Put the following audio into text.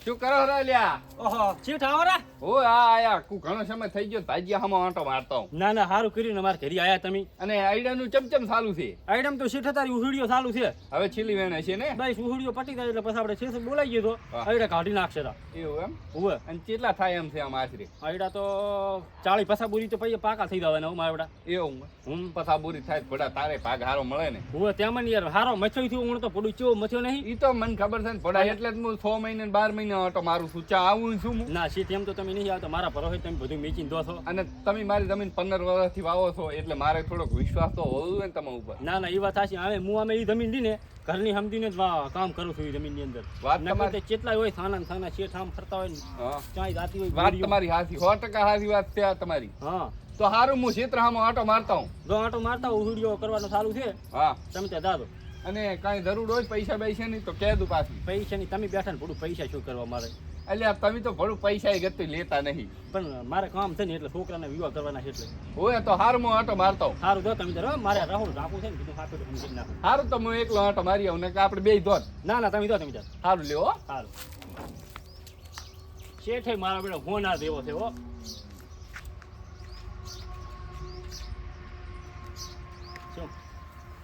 શું કરો રે લ્યા? ઓહો શેઠ આવો રા. ઓ આ આયા ઘણો સમય થઈ ગયો ભાજીયા હામો આંટો મારતો હું. ના ના સારું કર્યું ને મારા ઘરે આયા તમે. અને આઈડાનું ચમચમ ચાલુ છે. આઈટમ તો શેઠ તારી ઉહડીઓ ચાલુ છે. હવે છેલ્લી વેણ છે ને? બસ ઉહડીઓ પટી જાય એટલે પછી આપણે શેઠ બોલાઈ ગયો તો હા. આઈડા કાઢી નાખશે તા. એવું એમ? ઉવે અને કેટલા થાય એમ છે આમ આશરે? આઈડા તો 40 પસા બોરી તો પછી પાકા થઈ જવાના મારા આઈડા. એવું પસાબુરી થાય ભડા તારે ભાગ હારો મળે ને? ઉવે તેમાં ને યાર હારો મચ્યો થયો હું તો પડું ચેવો મચ્યો નહીં. ઈ તો મને ખબર છે ને ભડા એટલે જ હું 6 મહિને ને 12 મહિને આંટો મારું છું. ચા આવું છું હું? ના શેઠ એમ તો તમે નહીં આવતો મારા ભરોસે તમે બધું મેચીને દો છો. અને તમે મારી જમીન 15 વર્ષથી વાવો છો એટલે મારે થોડોક વિશ્વાસ તો હોવો જોઈએ ને તમારા ઉપર. ના ના એ વાત સાચી. હવે હું અમે એ જમીન દી ને ઘરની સમજીને જ કામ કરું છું એ જમીનની અંદર. વાત નકર તમારી તે કેટલાય હોય થાના થાના શેઠ આમ ફરતા હોય ને હા ચાય જાતી હોય વાત બોરીઓ. તમારી હાથી 100% હાથી વાત છે આ તમારી. હા તો હારું હું ક્ષેત્રમાં આંટો મારતા હું. જો આંટો મારતા ઉહડીઓ કરવાનું ચાલુ છે હા તમે ત્યાં દાદો અને કાંઈ જરૂર હોય પૈસા પૈસા ની તો કહે દઉં પાછી. પૈસા ની તમે બેઠા ને થોડું પૈસા શું કરવા મારે. એટલે તમે તો ભડું પૈસા એ ગતિ લેતા નહીં. પણ મારે કામ છે ને એટલે છોકરાને વિવાહ કરવાના છે એટલે હોય તો હારું હું આંટો મારતા હું. સારું જો તમે તાર મારે રાહુલ રાખવું છે ને કીધું હાથે હું કરી નાખું. હારું તો હું એકલો આંટો મારી આવું ને કે આપણે બે ધોત. ના ના તમે જો તમે તાર હારું લ્યો હો. સારું શેઠે મારા બેડો ફોન આ દેવો છે હો.